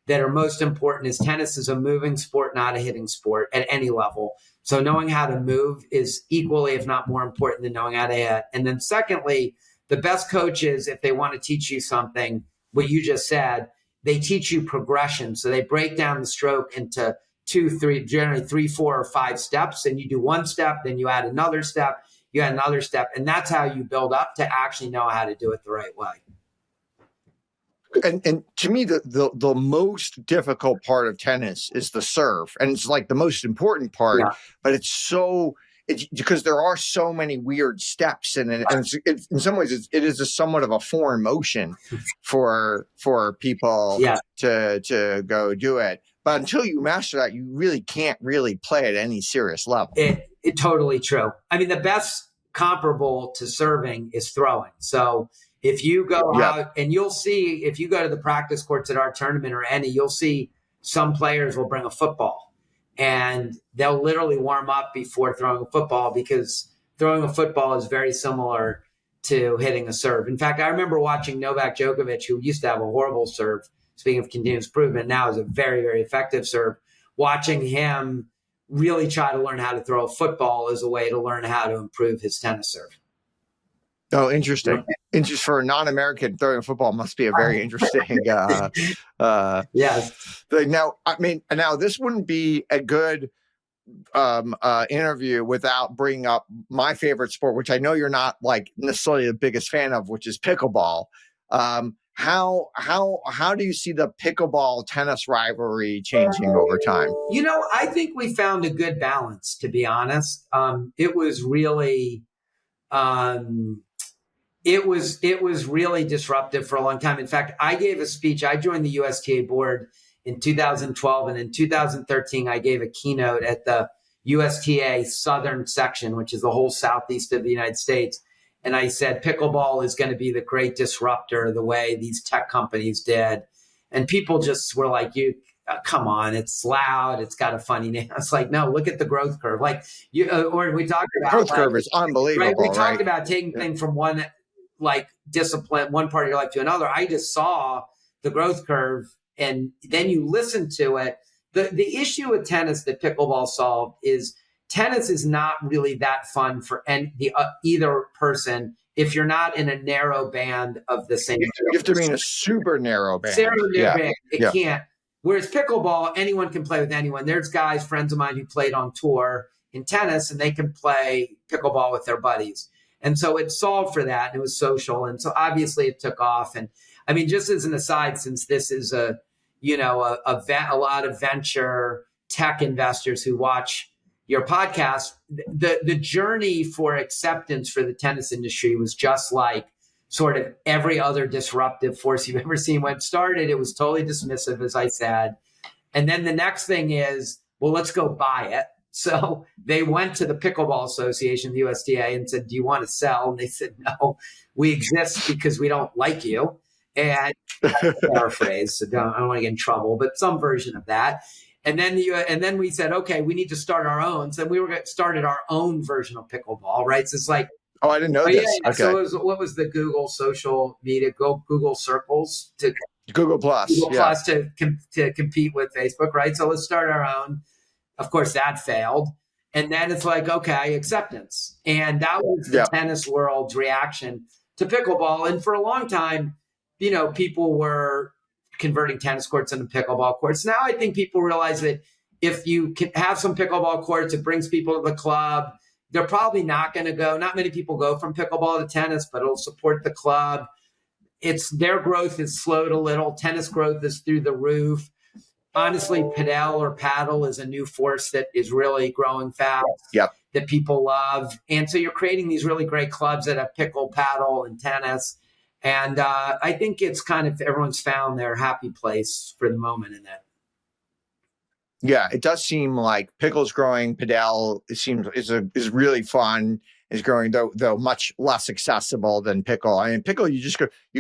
that are most important is tennis is a moving sport, not a hitting sport at any level. So knowing how to move is equally, if not more important than knowing how to hit. And then secondly, the best coaches, if they want to teach you something, what you just said, they teach you progression. So they break down the stroke into 2, 3, generally 3, 4, or 5 steps. And you do one step, then you add another step, you add another step. And that's how you build up to actually know how to do it the right way. And to me, the most difficult part of tennis is the serve, and it's like the most important part. Yeah. But it's because there are so many weird steps, and it's in some ways it is a somewhat of a foreign motion for people to go do it. But until you master that, you really can't really play at any serious level. It totally true. I mean, the best comparable to serving is throwing. So if you go out and you'll see, if you go to the practice courts at our tournament or any, you'll see some players will bring a football and they'll literally warm up before throwing a football, because throwing a football is very similar to hitting a serve. In fact, I remember watching Novak Djokovic, who used to have a horrible serve, speaking of continuous improvement, now is a very, very effective serve. Watching him really try to learn how to throw a football as a way to learn how to improve his tennis serve. Oh, interesting. Interest for a non-American throwing a football must be a very interesting yes. Now, I mean, now this wouldn't be a good interview without bringing up my favorite sport, which I know you're not like necessarily the biggest fan of, which is pickleball. How do you see the pickleball tennis rivalry changing over time? You know, I think we found a good balance, to be honest. It was really disruptive for a long time. In fact, I gave a speech. I joined the USTA board in 2012, and in 2013, I gave a keynote at the USTA Southern section, which is the whole southeast of the United States. And I said, pickleball is going to be the great disruptor the way these tech companies did. And people just were like, come on, it's loud. It's got a funny name. I was like, no, look at the growth curve. Like or we talked about growth curve is unbelievable. Right? We talked about taking things from one discipline, one part of your life to another. I just saw the growth curve, and then you listen to it. The issue with tennis that pickleball solved is tennis is not really that fun for either person if you're not in a narrow band of the same. You have to be in a super narrow band. Band. It can't. Whereas pickleball, anyone can play with anyone. There's guys, friends of mine, who played on tour in tennis, and they can play pickleball with their buddies. And so it solved for that, and it was social. And so obviously it took off. And I mean, just as an aside, since this is a lot of venture tech investors who watch your podcast, the journey for acceptance for the tennis industry was just like sort of every other disruptive force you've ever seen. When it started, it was totally dismissive, as I said. And then the next thing is, well, let's go buy it. So they went to the Pickleball Association, the USTA, and said, do you want to sell? And they said, no, we exist because we don't like you. And paraphrase, so I don't want to get in trouble, but some version of that. And then we said, okay, we need to start our own. So we started our own version of pickleball, right? So it's like, oh, I didn't know this. Yeah. Okay. So what was the Google social media? Google Circles to Google Plus to compete with Facebook, right? So let's start our own. Of course, that failed. And then it's like, okay, acceptance. And that was the tennis world's reaction to pickleball. And for a long time, people were converting tennis courts into pickleball courts. Now I think people realize that if you can have some pickleball courts, it brings people to the club. They're probably not going to go. Not many people go from pickleball to tennis, but it'll support the club. Their growth is slowed a little. Tennis growth is through the roof. Honestly, paddle is a new force that is really growing fast. Yep. That people love. And so you're creating these really great clubs that have pickle, paddle, and tennis. And I think it's kind of everyone's found their happy place for the moment in that. Yeah, it does seem like pickle's growing. Padel is really fun. Is growing though much less accessible than pickle. I mean, pickle you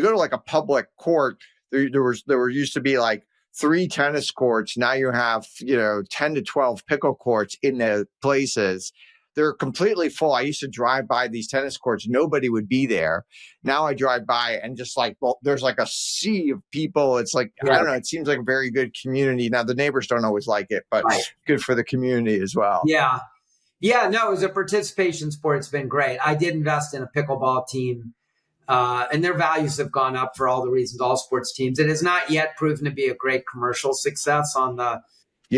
go to like a public court. There used to be like 3 tennis courts. Now you have 10 to 12 pickle courts in the places. They're completely full. I used to drive by these tennis courts. Nobody would be there. Now I drive by and just like, well, there's like a sea of people. It's like, I don't know. It seems like a very good community. Now the neighbors don't always like it, but good for the community as well. Yeah. Yeah, no, as a participation sport, it's been great. I did invest in a pickleball team, and their values have gone up for all the reasons all sports teams. It has not yet proven to be a great commercial success on the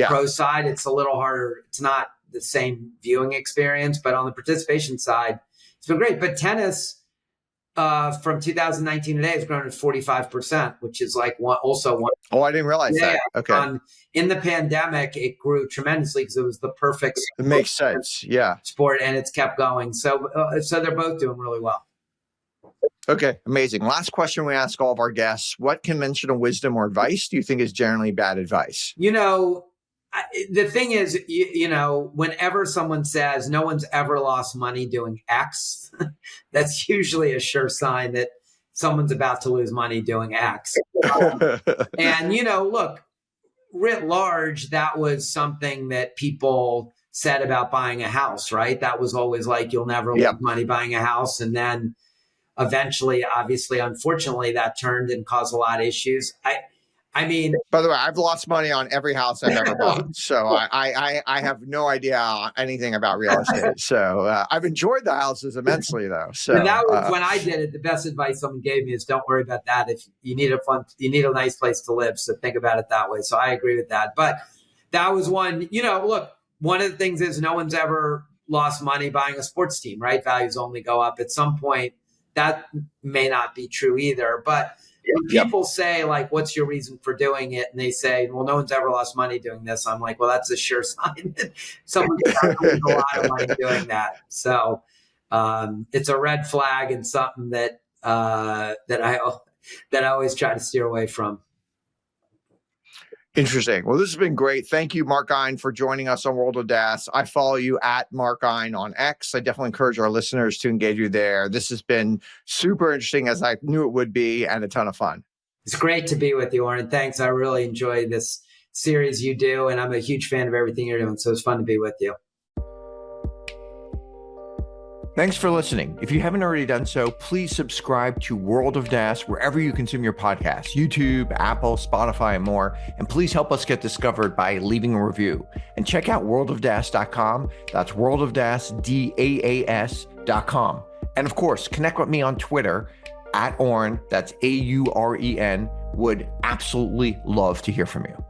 pro side. It's a little harder. It's not the same viewing experience, but on the participation side, it's been great. But tennis, from 2019 today has grown at 45%, which is like one. Oh, I didn't realize that. Okay. In the pandemic, it grew tremendously because it was the perfect It makes sense. Yeah. sport, and it's kept going. So they're both doing really well. Okay, amazing. Last question we ask all of our guests: what conventional wisdom or advice do you think is generally bad advice? The thing is, whenever someone says no one's ever lost money doing X, that's usually a sure sign that someone's about to lose money doing X. And, look, writ large, that was something that people said about buying a house, right? That was always like, you'll never lose money buying a house. And then eventually, obviously, unfortunately, that turned and caused a lot of issues. I mean, by the way, I've lost money on every house I've ever bought. So I have no idea anything about real estate. So I've enjoyed the houses immensely, though. So that was when I did it. The best advice someone gave me is don't worry about that. If you need a nice place to live. So think about it that way. So I agree with that. But that was one, look, one of the things is no one's ever lost money buying a sports team, right? Values only go up at some point. That may not be true either. But when people say, like, what's your reason for doing it? And they say, well, no one's ever lost money doing this. I'm like, well, that's a sure sign that someone's lose a lot of money doing that. So it's a red flag and something that I always try to steer away from. Interesting. Well, this has been great. Thank you, Mark Auren, for joining us on World of DAS. I follow you at Mark Auren on X. I definitely encourage our listeners to engage you there. This has been super interesting, as I knew it would be, and a ton of fun. It's great to be with you, Auren. Thanks. I really enjoy this series you do, and I'm a huge fan of everything you're doing. So it's fun to be with you. Thanks for listening. If you haven't already done so, please subscribe to World of DAS wherever you consume your podcasts, YouTube, Apple, Spotify, and more. And please help us get discovered by leaving a review. And check out worldofdas.com. That's worldofdas.com. And of course, connect with me on Twitter at Auren. That's AUREN. Would absolutely love to hear from you.